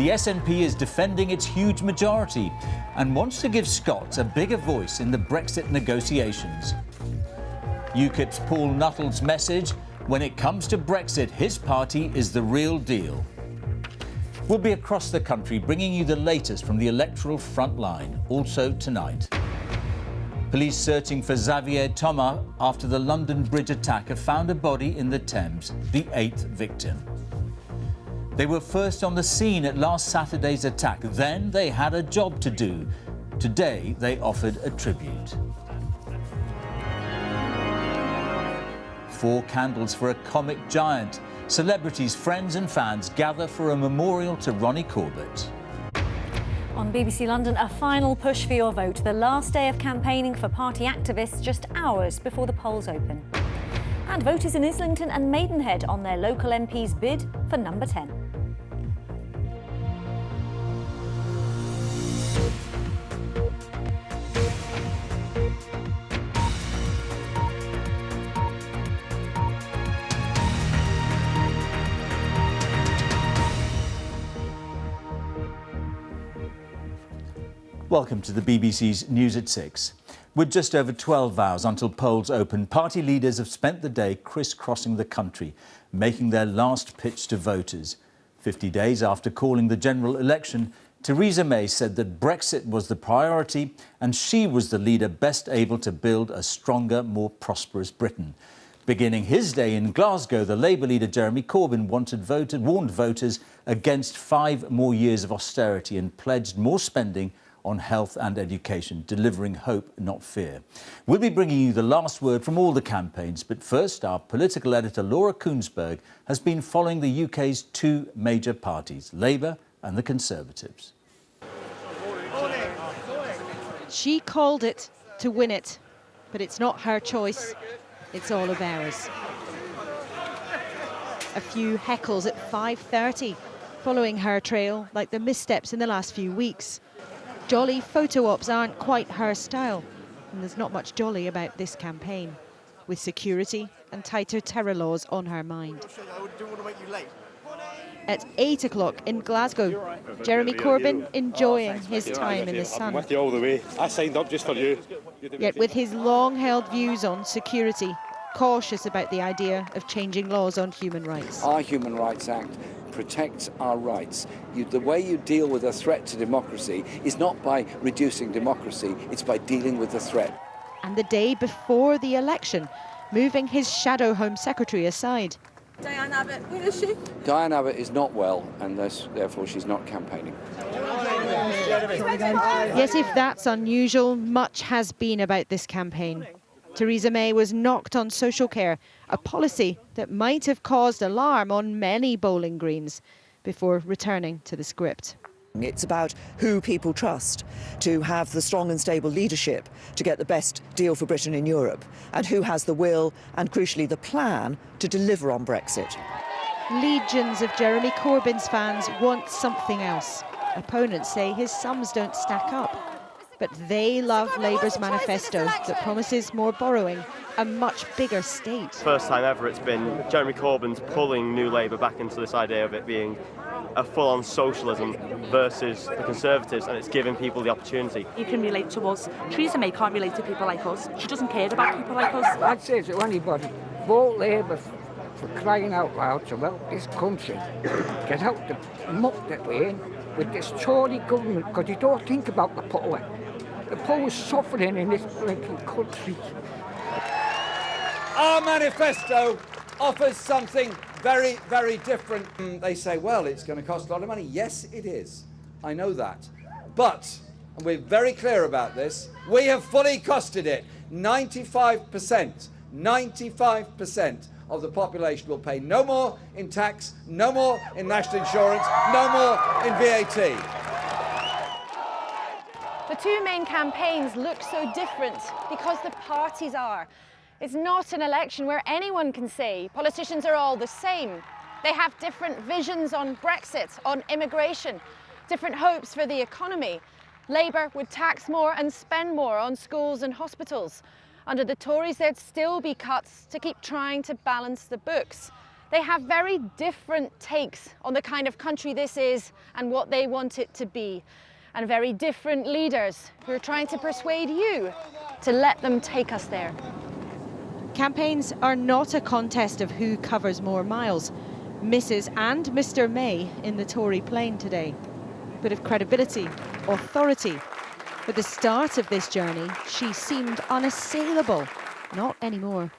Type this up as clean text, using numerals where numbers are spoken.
the SNP is defending its huge majority and wants to give Scots a bigger voice in the Brexit negotiations. UKIP's Paul Nuttall's message: when it comes to Brexit, his party is the real deal. We'll be across the country bringing you the latest from the electoral front line, also tonight. Police searching for Xavier Thomas after the London Bridge attack have found a body in the Thames, the 8th victim. They were first on the scene at last Saturday's attack. Then they had a job to do. Today they offered a tribute. 4 candles for a comic giant. Celebrities, friends and fans gather for a memorial to Ronnie Corbett. On BBC London, a final push for your vote. The last day of campaigning for party activists just hours before the polls open. And voters in Islington and Maidenhead on their local MP's bid for number 10. Welcome to the BBC's News at 6. With just over 12 hours until polls open, party leaders have spent the day crisscrossing the country, making their last pitch to voters. 50 days after calling the general election, Theresa May said that Brexit was the priority and she was the leader best able to build a stronger, more prosperous Britain. Beginning his day in Glasgow, the Labour leader Jeremy Corbyn warned voters against 5 more years of austerity and pledged more spending on health and education, delivering hope, not fear. We'll be bringing you the last word from all the campaigns, but first, our political editor Laura Koonsberg has been following the UK's 2 major parties, Labour and the Conservatives. She called it to win it, but it's not her choice, it's all of ours. A few heckles at 5:30, following her trail like the missteps in the last few weeks. Jolly photo ops aren't quite her style, and there's not much jolly about this campaign, with security and tighter terror laws on her mind. At 8 o'clock in Glasgow, Jeremy Corbyn enjoying his time in the sun. I'm with you all the way. I signed up just for you. Yet with his long-held views on security, cautious about the idea of changing laws on human rights. Our Human Rights Act protects our rights. The way you deal with a threat to democracy is not by reducing democracy, it's by dealing with the threat. And the day before the election, moving his shadow Home Secretary aside. Diane Abbott, where is she? Diane Abbott is not well, and therefore she's not campaigning. Yet if that's unusual, much has been about this campaign. Theresa May was knocked on social care, a policy that might have caused alarm on many bowling greens, before returning to the script. It's about who people trust to have the strong and stable leadership to get the best deal for Britain in Europe, and who has the will and, crucially, the plan to deliver on Brexit. Legions of Jeremy Corbyn's fans want something else. Opponents say his sums don't stack up. But they love Labour's manifesto that promises more borrowing, a much bigger state. First time ever it's been Jeremy Corbyn's pulling New Labour back into this idea of it being a full-on socialism versus the Conservatives, and it's giving people the opportunity. You can relate to us. Theresa May can't relate to people like us. She doesn't care about people like us. I'd say to anybody, vote Labour for crying out loud to help this country get out the muck that we're in with this Tory government, because you don't think about the poor. The poor is suffering in this blinking country. Our manifesto offers something very, very different. They say, well, it's going to cost a lot of money. Yes, it is. I know that. But, and we're very clear about this, we have fully costed it. 95% of the population will pay no more in tax, no more in national insurance, no more in VAT. The 2 main campaigns look so different because the parties are. It's not an election where anyone can say politicians are all the same. They have different visions on Brexit, on immigration, different hopes for the economy. Labour would tax more and spend more on schools and hospitals. Under the Tories, there'd still be cuts to keep trying to balance the books. They have very different takes on the kind of country this is and what they want it to be. And very different leaders who are trying to persuade you to let them take us there. Campaigns are not a contest of who covers more miles. Mrs. and Mr. May in the Tory plane today. But of credibility, authority. At the start of this journey, she seemed unassailable. Not anymore.